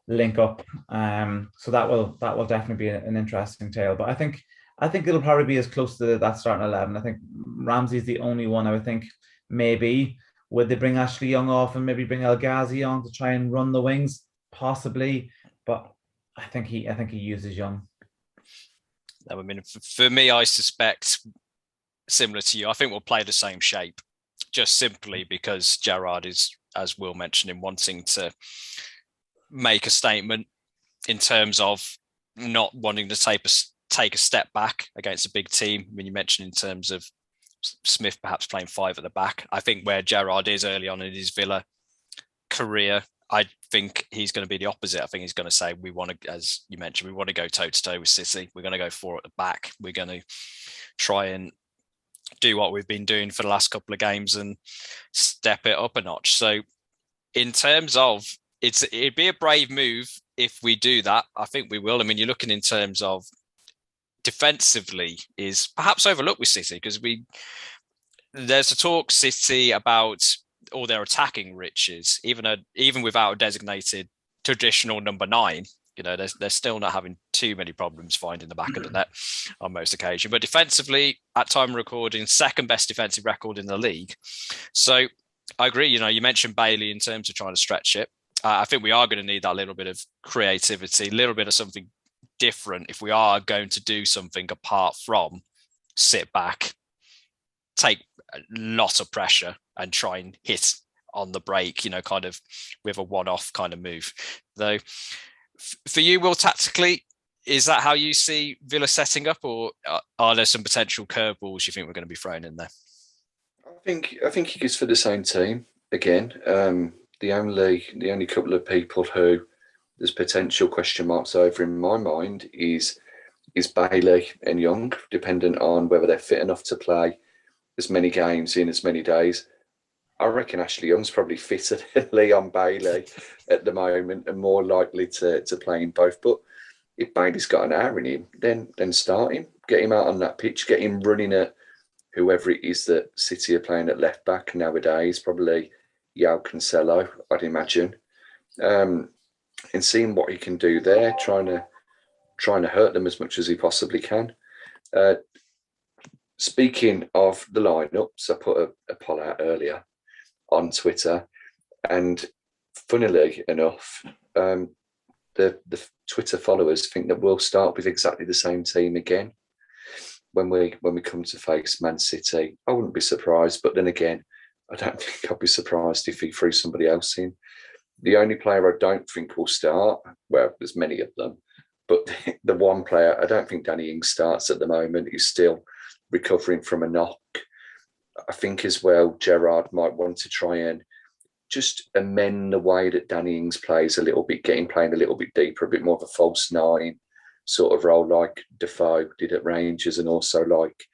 link up. So that will definitely be an interesting tale. But I think it'll probably be as close to that starting 11. I think Ramsey's the only one. I would think maybe would they bring Ashley Young off and maybe bring El Ghazi on to try and run the wings, possibly. But I think he uses Young. I mean, for me, I suspect similar to you. I think we'll play the same shape, just simply because Gerrard is, as Will mentioned, in wanting to make a statement in terms of not wanting to take a step back against a big team. I mean, you mentioned in terms of Smith perhaps playing 5 at the back. I think where Gerrard is early on in his Villa career, I think he's going to be the opposite. I think he's going to say, we want to, as you mentioned, we want to go toe-to-toe with City. We're going to go 4 at the back. We're going to try and do what we've been doing for the last couple of games and step it up a notch. So in terms of, it'd be a brave move if we do that. I think we will. I mean, you're looking in terms of defensively is perhaps overlooked with City, because there's a talk City about all their attacking riches, even without a designated traditional number 9. You know, they're still not having too many problems finding the back of the net on most occasions. But defensively, at time of recording, second best defensive record in the league. So I agree. You know, you mentioned Bailey in terms of trying to stretch it. I think we are going to need that little bit of creativity, a little bit of something different if we are going to do something apart from sit back, take a lot of pressure and try and hit on the break, you know, kind of with a one-off kind of move. Though, for you, Will, tactically, is that how you see Villa setting up, or are there some potential curveballs you think we're going to be thrown in there? I think he goes for the same team again. The only couple of people who there's potential question marks over in my mind is Bailey and Young, dependent on whether they're fit enough to play as many games in as many days. I reckon Ashley Young's probably fitter than Leon Bailey at the moment and more likely to play in both. But if Bailey's got an hour in him, then start him, get him out on that pitch, get him running at whoever it is that City are playing at left back nowadays, probably Yao Cancelo, I'd imagine. And seeing what he can do there, trying to hurt them as much as he possibly can. Speaking of the lineups, I put a poll out earlier on Twitter, and funnily enough, the Twitter followers think that we'll start with exactly the same team again when we come to face Man City. I wouldn't be surprised, but then again, I don't think I'd be surprised if he threw somebody else in. The only player I don't think will start, well, there's many of them, but the one player, I don't think Danny Ings starts at the moment. He's still recovering from a knock. I think as well, Gerrard might want to try and just amend the way that Danny Ings plays a little bit, get him playing a little bit deeper, a bit more of a false 9 sort of role like Defoe did at Rangers and also like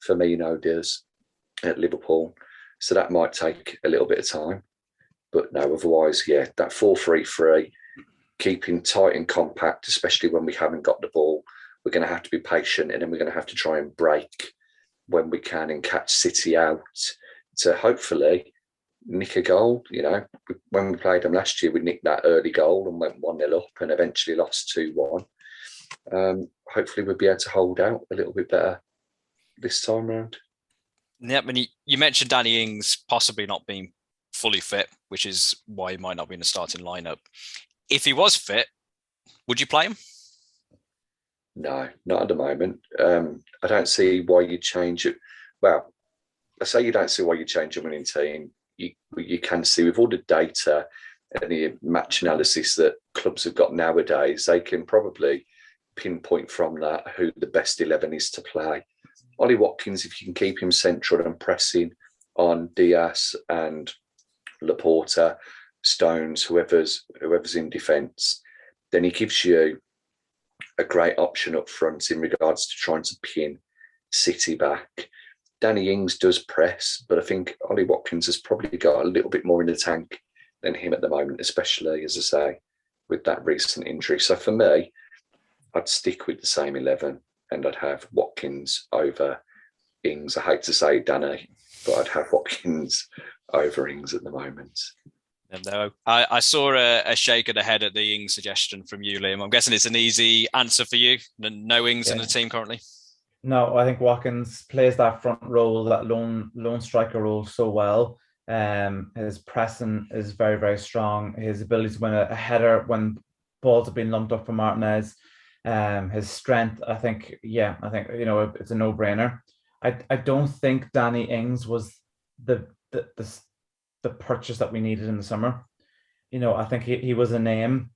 Firmino does at Liverpool. So that might take a little bit of time. But no, otherwise, yeah, that 4-3-3, keeping tight and compact, especially when we haven't got the ball. We're going to have to be patient, and then we're going to have to try and break when we can and catch City out to hopefully nick a goal. You know, when we played them last year, we nicked that early goal and went 1-0 up and eventually lost 2-1. Hopefully we'll be able to hold out a little bit better this time round. Yeah, I mean, you mentioned Danny Ings possibly not being fully fit, which is why he might not be in the starting lineup. If he was fit, would you play him? No, not at the moment. I don't see why you change it. Well, I say you don't see why you change a winning team. You can see with all the data and the match analysis that clubs have got nowadays, they can probably pinpoint from that who the best 11 is to play. Ollie Watkins, if you can keep him central and pressing on Diaz and Laporta, Stones, whoever's in defence, then he gives you a great option up front in regards to trying to pin City back. Danny Ings does press, but I think Ollie Watkins has probably got a little bit more in the tank than him at the moment, especially, as I say, with that recent injury. So for me, I'd stick with the same 11 and I'd have Watkins over Ings. I hate to say Danny, but I'd have Watkins over Ings at the moment. No, I saw a shake of the head at the Ings suggestion from you, Liam. I'm guessing it's an easy answer for you. No Ings in the team currently. No, I think Watkins plays that front role, that lone striker role so well. His pressing is very, very strong. His ability to win a header when balls have been lumped up for Martinez. His strength, I think, it's a no-brainer. I don't think Danny Ings was the purchase that we needed in the summer. I think he was a name,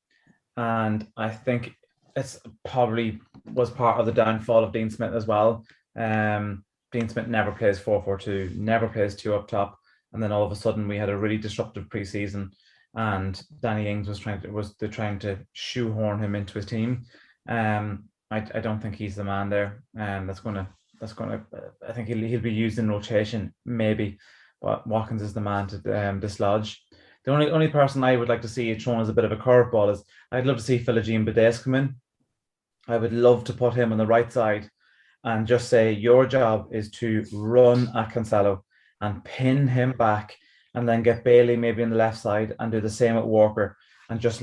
and I think it's probably was part of the downfall of Dean Smith as well. Dean Smith never plays 4-4-2, never plays 2 up top, and then all of a sudden we had a really disruptive preseason, and Danny Ings was trying to shoehorn him into his team. I don't think he's the man there. That's gonna. I think he'll be used in rotation maybe, but Watkins is the man to dislodge. The only person I would like to see thrown as a bit of a curveball is I'd love to see Philogene Bides come in. I would love to put him on the right side and just say your job is to run at Cancelo and pin him back, and then get Bailey maybe on the left side and do the same at Walker, and just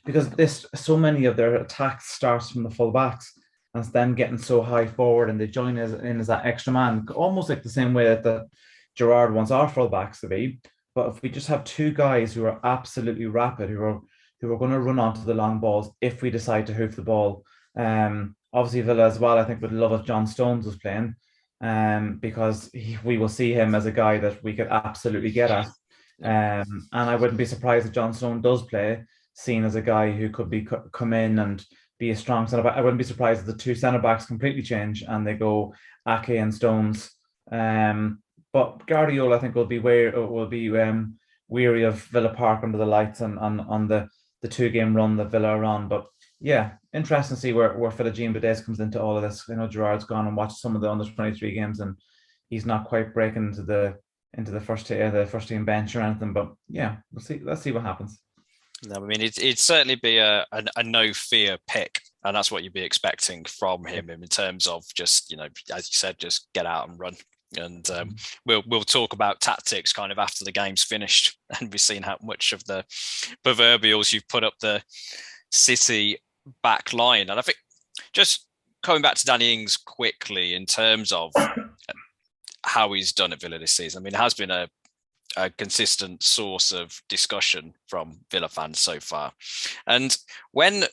because so many of their attacks starts from the full backs, and it's them getting so high forward and they join in as that extra man, almost like the same way that Gerrard wants our full backs to be. But if we just have 2 guys who are absolutely rapid, who are going to run onto the long balls if we decide to hoof the ball. Obviously Villa as well, I think, would love if John Stones was playing, because we will see him as a guy that we could absolutely get at. And I wouldn't be surprised if John Stone does play, seen as a guy who could come in and be a strong centre back. I wouldn't be surprised if the 2 centre backs completely change and they go Ake and Stones. But Guardiola, I think, will be weary of Villa Park under the lights and on the 2-game run that Villa are on. But yeah, interesting to see where Philogene Bides comes into all of this. I know Gerrard's gone and watched some of the under-23 games, and he's not quite breaking into the first team bench or anything. But yeah, we'll see. Let's see what happens. No, I mean it'd certainly be a no fear pick, and that's what you'd be expecting from him in terms of just, as you said, just get out and run. And we'll talk about tactics kind of after the game's finished, and we've seen how much of the proverbials you've put up the City back line. And I think just coming back to Danny Ings quickly in terms of how he's done at Villa this season. I mean, it has been a consistent source of discussion from Villa fans so far. And when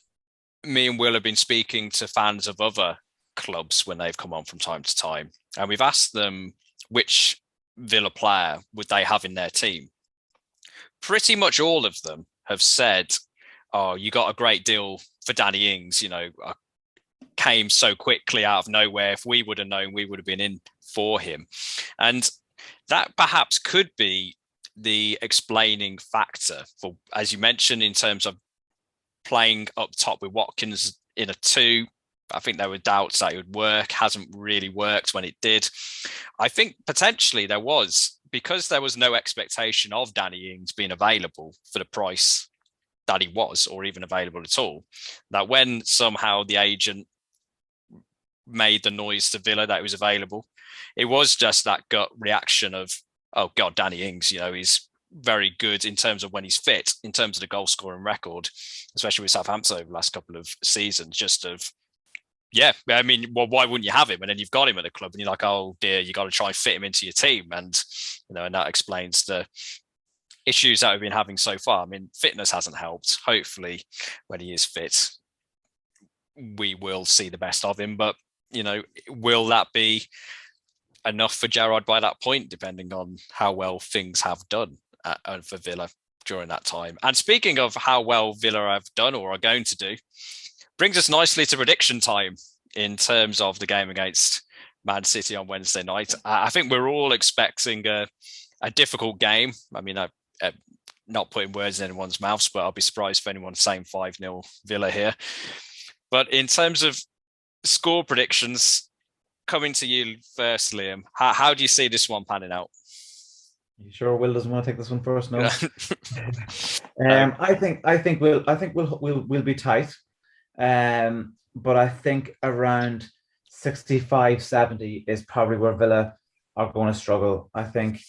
me and Will have been speaking to fans of other clubs when they've come on from time to time, and we've asked them which Villa player would they have in their team, pretty much all of them have said, oh, you got a great deal for Danny Ings, came so quickly out of nowhere. If we would have known, we would have been in for him. And that perhaps could be the explaining factor for, as you mentioned, in terms of playing up top with Watkins in a 2. I think there were doubts that it would work. Hasn't really worked when it did. I think potentially there was, because there was no expectation of Danny Ings being available for the price that he was, or even available at all, that when somehow the agent made the noise to Villa that he was available, it was just that gut reaction of, oh God, Danny Ings, he's very good in terms of when he's fit, in terms of the goal scoring record, especially with Southampton over the last couple of seasons, just of, yeah, I mean, well, why wouldn't you have him? And then you've got him at the club and you're like, oh dear, you got to try and fit him into your team. And, and that explains the issues that we've been having so far. I mean, fitness hasn't helped. Hopefully when he is fit, we will see the best of him. But, will that be enough for Gerrard by that point, depending on how well things have done for Villa? during that time. And speaking of how well Villa have done or are going to do, brings us nicely to prediction time in terms of the game against Man City on Wednesday night. I think we're all expecting a difficult game. I mean, not putting words in anyone's mouths, but I'll be surprised if anyone's saying 5-0 Villa here. But in terms of score predictions, coming to you first, Liam, how do you see this one panning out? You sure Will doesn't want to take this one first? No. I think we'll be tight. But I think around 65-70 is probably where Villa are going to struggle. I think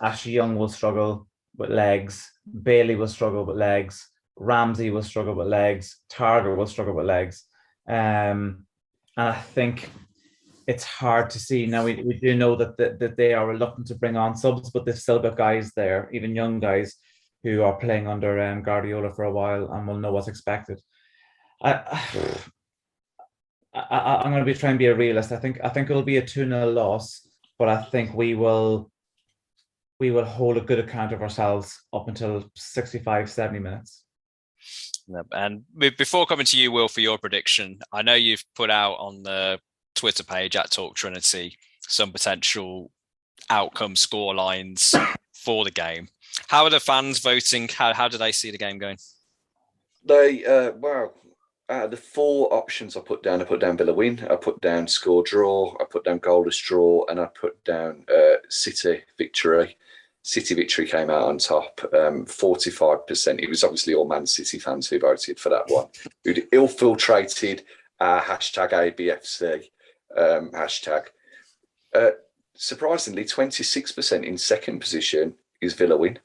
Ashley Young will struggle with legs. Bailey will struggle with legs. Ramsey will struggle with legs. Target will struggle with legs. And I think it's hard to see. Now, we do know that they are reluctant to bring on subs, but they've still got guys there, even young guys, who are playing under Guardiola for a while and will know what's expected. I'm going to be trying to be a realist. I think it'll be a 2-0 loss, but I think we will hold a good account of ourselves up until 65-70 minutes. And before coming to you, Will, for your prediction, I know you've put out on the Twitter page at Talk Trinity some potential outcome score lines for the game. How are the fans voting? How do they see the game going? They the 4 options I put down Villa win, I put down score draw, I put down goalless draw, and I put down City victory. City victory came out on top, 45%. It was obviously all Man City fans who voted for that one, who'd infiltrated hashtag ABFC hashtag. Surprisingly, 26% in second position is Villa win.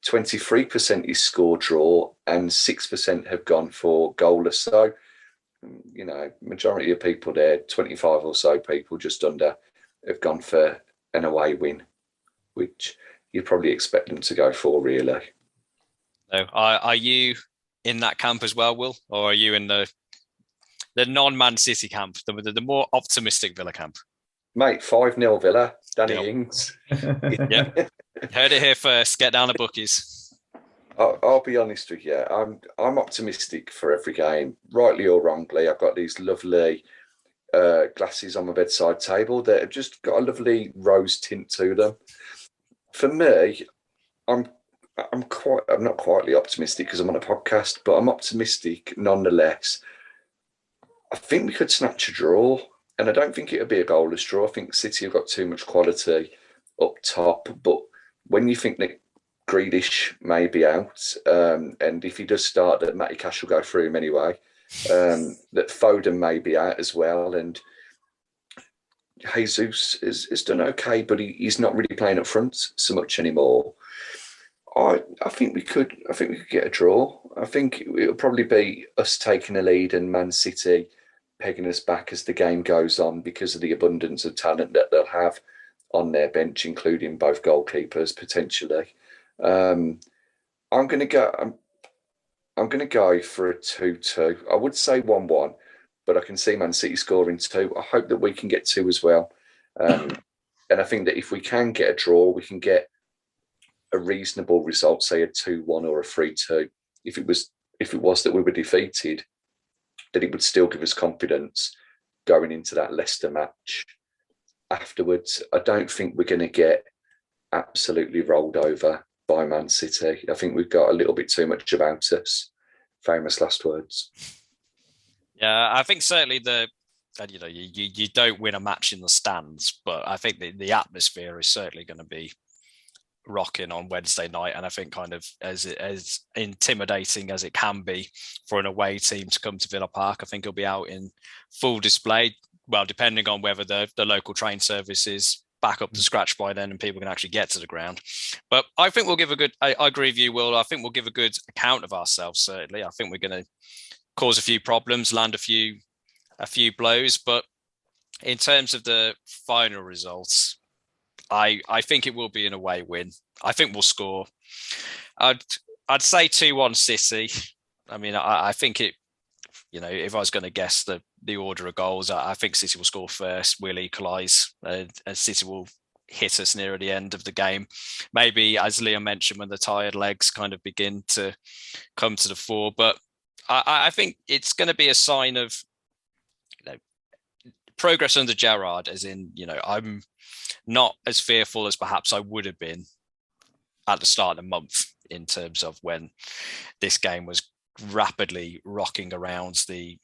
23% is score draw, and 6% have gone for goalless. So, majority of people there, 25 or so people, just under, have gone for an away win, which you'd probably expect them to go for, really. So, are you in that camp as well, Will, or are you in the non-Man City camp, the more optimistic Villa camp? Mate, 5-0 Villa, Danny Ings. Yeah. Heard it here first. Get down the bookies. I'll be honest with you. I'm optimistic for every game, rightly or wrongly. I've got these lovely glasses on my bedside table that have just got a lovely rose tint to them. For me, I'm not quietly optimistic because I'm on a podcast, but I'm optimistic nonetheless. I think we could snatch a draw, and I don't think it'll be a goalless draw. I think City have got too much quality up top, but when you think that Grealish may be out, and if he does start, that Matty Cash will go through him anyway, that Foden may be out as well, and Jesus has done okay, but he's not really playing up front so much anymore. I think we could get a draw. I think it'll probably be us taking a lead and Man City pegging us back as the game goes on because of the abundance of talent that they'll have on their bench, including both goalkeepers potentially. I'm going to go for a 2-2. I would say 1-1, but I can see Man City scoring 2. I hope that we can get 2 as well. And I think that if we can get a draw, we can get a reasonable result, say a 2-1 or a 3-2. If it was that we were defeated, that it would still give us confidence going into that Leicester match afterwards. I don't think we're going to get absolutely rolled over by Man City. I think we've got a little bit too much about us. Famous last words. Yeah, I think certainly you don't win a match in the stands, but I think the atmosphere is certainly going to be rocking on Wednesday night, and I think kind of as intimidating as it can be for an away team to come to Villa Park, I think it'll be out in full display. Well, depending on whether the local train service is back up to scratch by then and people can actually get to the ground. But I think we'll give a good. I agree with you, Will. I think we'll give a good account of ourselves. Certainly, I think we're going to cause a few problems, land a few blows, but in terms of the final results, I think it will be an away win. I think we'll score. I'd say 2-1 City. I mean, I think it. If I was going to guess the order of goals, I think City will score first. We'll equalise, and City will hit us near the end of the game. Maybe, as Liam mentioned, when the tired legs kind of begin to come to the fore. But I think it's going to be a sign of progress under Gerrard, as in, I'm not as fearful as perhaps I would have been at the start of the month in terms of when this game was rapidly rocking around the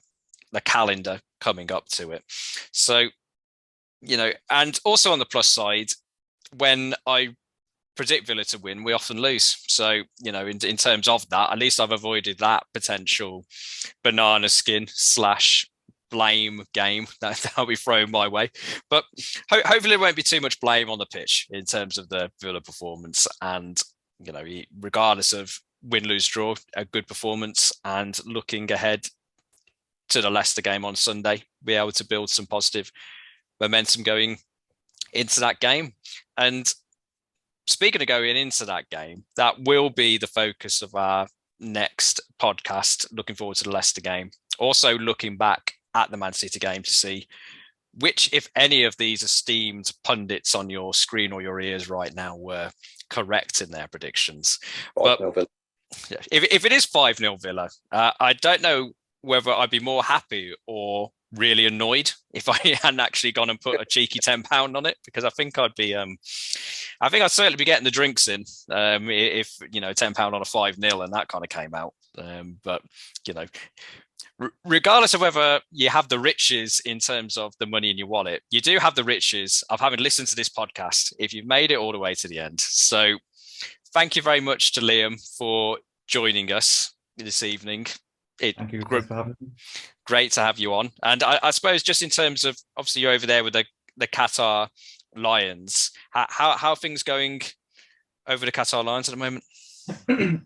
calendar coming up to it. So, and also on the plus side, when I predict Villa to win, we often lose. So, in terms of that, at least I've avoided that potential banana skin / blame game that'll be thrown my way. But hopefully there won't be too much blame on the pitch in terms of the Villa performance. And, regardless of win, lose, draw, a good performance, and looking ahead to the Leicester game on Sunday, be able to build some positive momentum going into that game. And speaking of going into that game, that will be the focus of our next podcast. Looking forward to the Leicester game. Also looking back at the Man City game to see which, if any of these esteemed pundits on your screen or your ears right now were correct in their predictions. But if it is 5-0 Villa, I don't know whether I'd be more happy or really annoyed if I hadn't actually gone and put a cheeky £10 on it, because I think I'd certainly be getting the drinks in if £10 on a 5-0 and that kind of came out. But regardless of whether you have the riches in terms of the money in your wallet, you do have the riches of having listened to this podcast if you've made it all the way to the end. So thank you very much to Liam for joining us this evening. Thank you for having me. Great to have you on. And I suppose just in terms of, obviously you're over there with the Qatar Lions, how are things going over the Qatar Lions at the moment?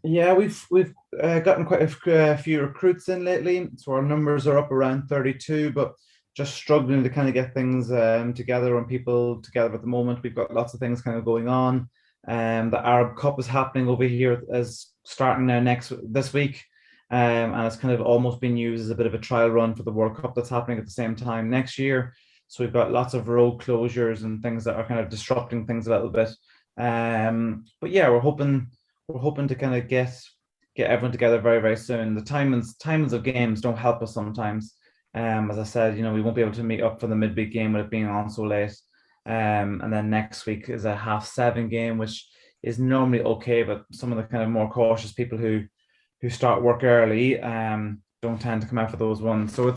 Yeah, we've gotten quite a few recruits in lately, so our numbers are up around 32, but just struggling to kind of get things together and people together at the moment. We've got lots of things kind of going on. The Arab Cup is happening over here, as starting now this week. And it's kind of almost been used as a bit of a trial run for the World Cup that's happening at the same time next year. So we've got lots of road closures and things that are kind of disrupting things a little bit. But yeah, we're hoping to kind of get everyone together very, very soon. The timings of games don't help us sometimes. As I said, we won't be able to meet up for the midweek game with it being on so late. And then next week is a 7:30 game, which is normally okay, but some of the kind of more cautious people who start work early don't tend to come out for those ones. So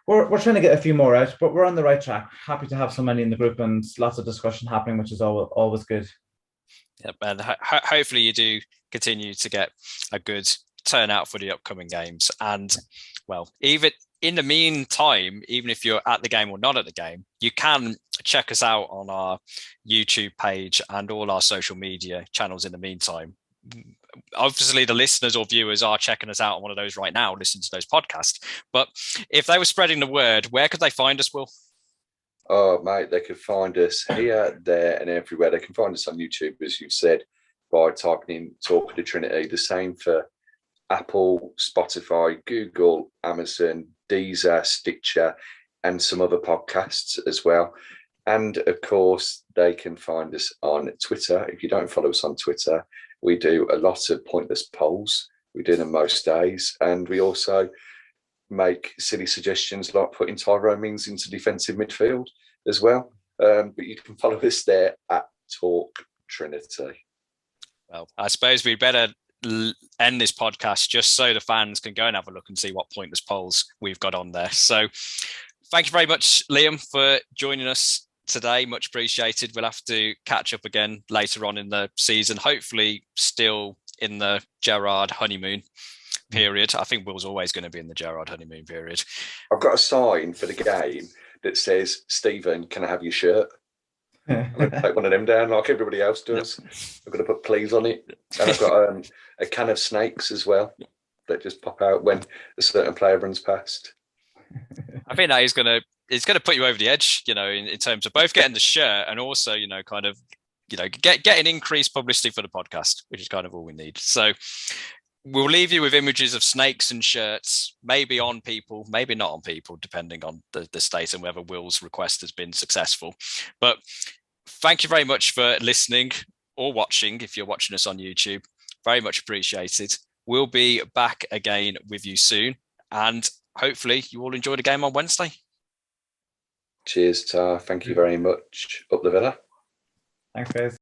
we're trying to get a few more out, but we're on the right track. Happy to have so many in the group and lots of discussion happening, which is always good. Yep, and hopefully you do continue to get a good turnout for the upcoming games. And well, even in the meantime, even if you're at the game or not at the game, you can check us out on our YouTube page and all our social media channels in the meantime. Obviously the listeners or viewers are checking us out on one of those right now, listening to those podcasts. But if they were spreading the word, where could they find us, Will? Oh, mate, they could find us here, there, and everywhere. They can find us on YouTube, as you've said, by typing in Talk of the Trinity. The same for Apple, Spotify, Google, Amazon, Deezer, Stitcher, and some other podcasts as well. And of course, they can find us on Twitter. If you don't follow us on Twitter, we do a lot of pointless polls. We do them most days. And we also make silly suggestions like putting Tyrone Mings into defensive midfield as well. But you can follow us there at Talk Trinity. Well, I suppose we'd better end this podcast just so the fans can go and have a look and see what pointless polls we've got on there. So thank you very much, Liam, for joining us today. Much appreciated. We'll have to catch up again later on in the season, hopefully still in the Gerrard honeymoon period. I think Will's always going to be in the Gerrard honeymoon period. I've got a sign for the game that says, Stephen, can I have your shirt? I'm going to take one of them down like everybody else does. I'm going to put please on it. And I've got a can of snakes as well that just pop out when a certain player runs past. I think that it's going to put you over the edge, in terms of both getting the shirt and also, getting increased publicity for the podcast, which is kind of all we need. So we'll leave you with images of snakes and shirts, maybe on people, maybe not on people, depending on the state and whether Will's request has been successful. But thank you very much for listening or watching. If you're watching us on YouTube, very much appreciated. We'll be back again with you soon, and hopefully you all enjoy the game on Wednesday. Cheers, Tar. Thank you very much. Up the Villa. Thanks, guys.